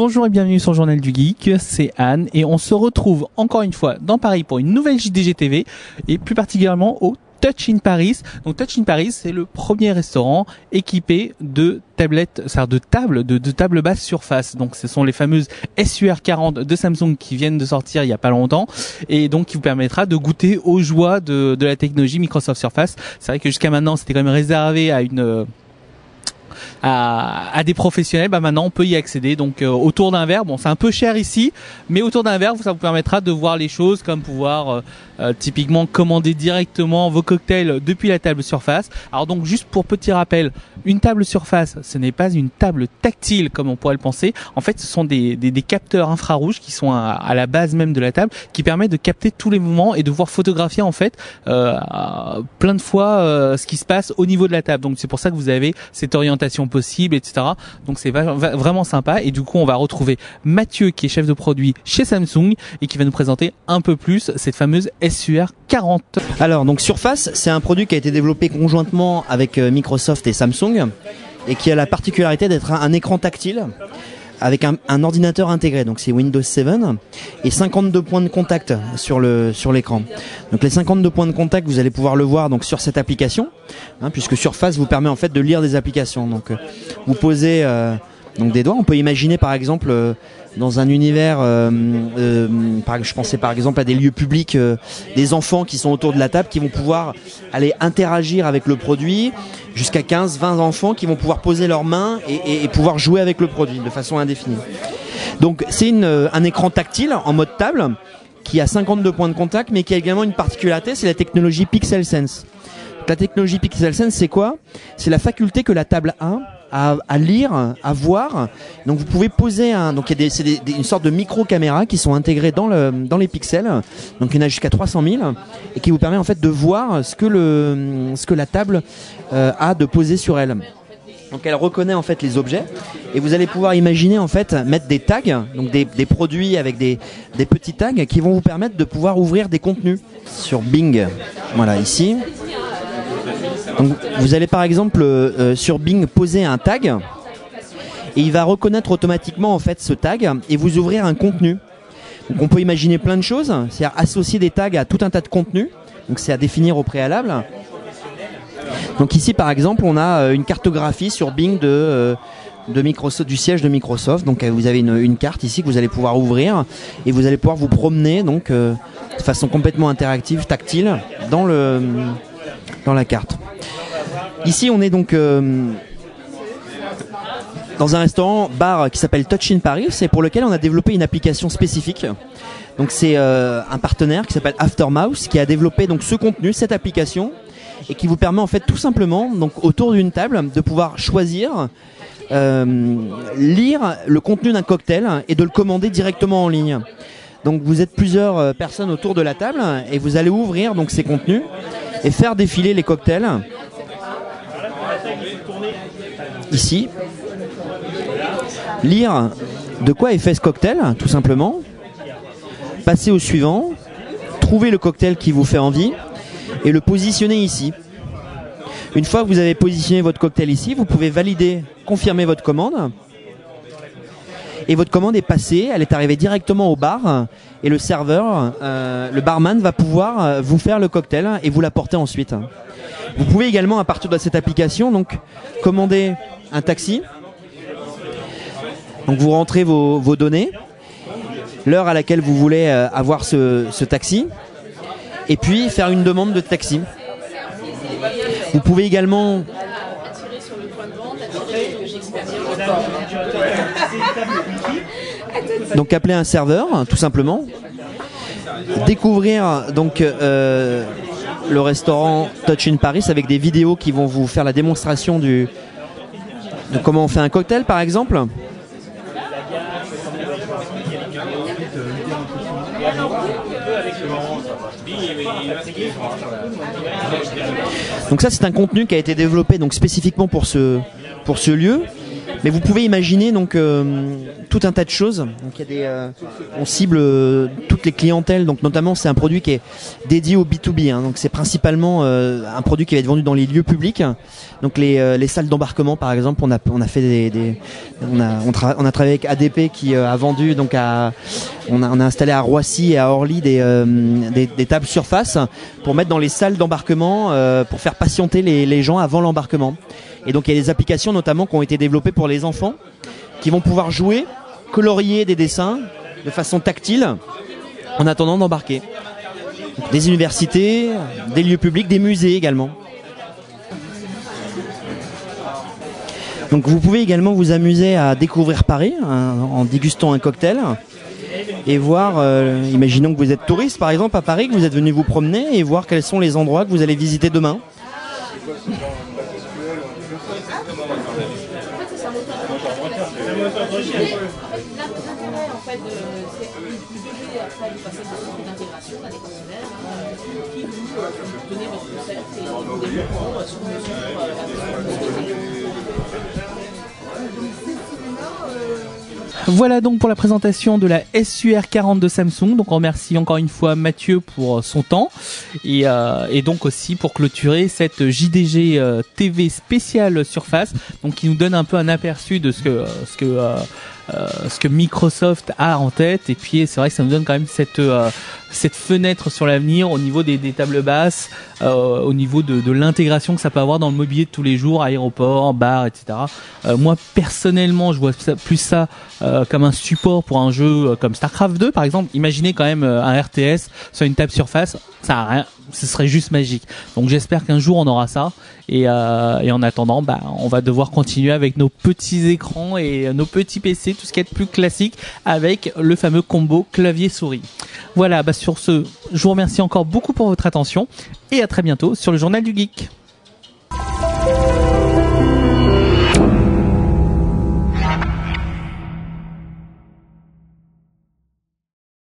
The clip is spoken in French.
Bonjour et bienvenue sur le Journal du Geek, c'est Anne et on se retrouve encore une fois dans Paris pour une nouvelle JDG TV et plus particulièrement au Touch in Paris. Donc Touch in Paris, c'est le premier restaurant équipé de tablettes, c'est-à-dire de tables basse surface. Donc ce sont les fameuses SUR40 de Samsung qui viennent de sortir il y a pas longtemps et donc qui vous permettra de goûter aux joies de la technologie Microsoft Surface. C'est vrai que jusqu'à maintenant c'était quand même réservé à des professionnels. Bah maintenant on peut y accéder donc autour d'un verre. Bon, c'est un peu cher ici, mais autour d'un verre ça vous permettra de voir les choses comme pouvoir typiquement commander directement vos cocktails depuis la table surface. Alors donc juste pour petit rappel, une table surface ce n'est pas une table tactile comme on pourrait le penser. En fait ce sont des capteurs infrarouges qui sont à la base même de la table, qui permettent de capter tous les mouvements et de voir photographier en fait plein de fois ce qui se passe au niveau de la table. Donc c'est pour ça que vous avez cette orientation possible, etc. Donc c'est vraiment sympa. Et du coup on va retrouver Mathieu qui est chef de produit chez Samsung et qui va nous présenter un peu plus cette fameuse SUR40. Alors donc Surface, c'est un produit qui a été développé conjointement avec Microsoft et Samsung et qui a la particularité d'être un écran tactile avec un ordinateur intégré. Donc c'est Windows 7 et 52 points de contact sur l'écran. Donc les 52 points de contact, vous allez pouvoir le voir donc sur cette application, puisque Surface vous permet en fait de lire des applications. Donc vous posez donc des doigts. On peut imaginer par exemple dans un univers, je pensais par exemple à des lieux publics, des enfants qui sont autour de la table qui vont pouvoir aller interagir avec le produit, jusqu'à 15-20 enfants qui vont pouvoir poser leurs mains et pouvoir jouer avec le produit de façon indéfinie. Donc c'est un écran tactile en mode table qui a 52 points de contact, mais qui a également une particularité, c'est la technologie Pixel Sense. La technologie Pixel Sense, c'est quoi? C'est la faculté que la table a à lire, à voir. Donc vous pouvez poser donc il y a une sorte de micro-caméra qui sont intégrées dans les pixels. Donc il y en a jusqu'à 300 000 et qui vous permet en fait de voir ce que la table a de poser sur elle. Donc elle reconnaît en fait les objets et vous allez pouvoir imaginer en fait mettre des tags, donc des produits avec des petits tags qui vont vous permettre de pouvoir ouvrir des contenus sur Bing. Voilà, ici. Donc, vous allez par exemple sur Bing poser un tag et il va reconnaître automatiquement en fait ce tag et vous ouvrir un contenu. Donc on peut imaginer plein de choses, c'est-à-dire associer des tags à tout un tas de contenus. Donc c'est à définir au préalable. Donc ici par exemple on a une cartographie sur Bing de Microsoft, du siège de Microsoft. Donc vous avez une carte ici que vous allez pouvoir ouvrir et vous allez pouvoir vous promener donc de façon complètement interactive, tactile dans la carte. Ici on est donc dans un restaurant bar qui s'appelle Touch in Paris, c'est pour lequel on a développé une application spécifique. Donc c'est un partenaire qui s'appelle Aftermouse qui a développé donc ce contenu, cette application, et qui vous permet en fait tout simplement donc autour d'une table de pouvoir choisir, lire le contenu d'un cocktail et de le commander directement en ligne. Donc vous êtes plusieurs personnes autour de la table et vous allez ouvrir donc ces contenus et faire défiler les cocktails. Ici, lire de quoi est fait ce cocktail, tout simplement, passer au suivant, trouver le cocktail qui vous fait envie et le positionner ici. Une fois que vous avez positionné votre cocktail ici, vous pouvez valider, confirmer votre commande. Et votre commande est passée, elle est arrivée directement au bar et le serveur, le barman va pouvoir vous faire le cocktail et vous l'apporter ensuite. Vous pouvez également à partir de cette application donc commander un taxi. Donc vous rentrez vos données, l'heure à laquelle vous voulez avoir ce taxi et puis faire une demande de taxi. Vous pouvez également donc appeler un serveur tout simplement, découvrir donc le restaurant Touch in Paris avec des vidéos qui vont vous faire la démonstration de comment on fait un cocktail par exemple. Donc ça c'est un contenu qui a été développé donc spécifiquement pour ce lieu Mais vous pouvez imaginer donc tout un tas de choses. Donc il y a on cible toutes les clientèles. Donc notamment c'est un produit qui est dédié au B2B. Hein, donc c'est principalement un produit qui va être vendu dans les lieux publics. Donc les salles d'embarquement par exemple, on a fait on a travaillé avec ADP qui a vendu donc on a installé à Roissy et à Orly des tables surface pour mettre dans les salles d'embarquement pour faire patienter les gens avant l'embarquement. Et donc il y a des applications notamment qui ont été développées pour les enfants qui vont pouvoir jouer, colorier des dessins de façon tactile en attendant d'embarquer. Donc, des universités, des lieux publics, des musées également. Donc vous pouvez également vous amuser à découvrir Paris en dégustant un cocktail et voir, imaginons que vous êtes touriste par exemple à Paris, que vous êtes venu vous promener et voir quels sont les endroits que vous allez visiter demain. L'intérêt en fait c'est d'utiliser après du passage d'intégration à des partenaires qui vous donnez votre concept et vous développement sur mesure. Voilà donc pour la présentation de la SUR40 de Samsung. Donc on remercie encore une fois Mathieu pour son temps et donc aussi pour clôturer cette JDG TV spéciale Surface, donc qui nous donne un peu un aperçu de ce que Microsoft a en tête. Et puis c'est vrai que ça nous donne quand même cette fenêtre sur l'avenir au niveau des tables basses, au niveau de l'intégration que ça peut avoir dans le mobilier de tous les jours, aéroport, bar, etc. Moi personnellement je vois plus ça comme un support pour un jeu comme StarCraft 2 par exemple. Imaginez quand même un RTS sur une table Surface, ça a rien, ce serait juste magique. Donc j'espère qu'un jour on aura ça et en attendant on va devoir continuer avec nos petits écrans et nos petits PC, tout ce qui est plus classique avec le fameux combo clavier-souris. Voilà, sur ce, je vous remercie encore beaucoup pour votre attention et à très bientôt sur le Journal du Geek.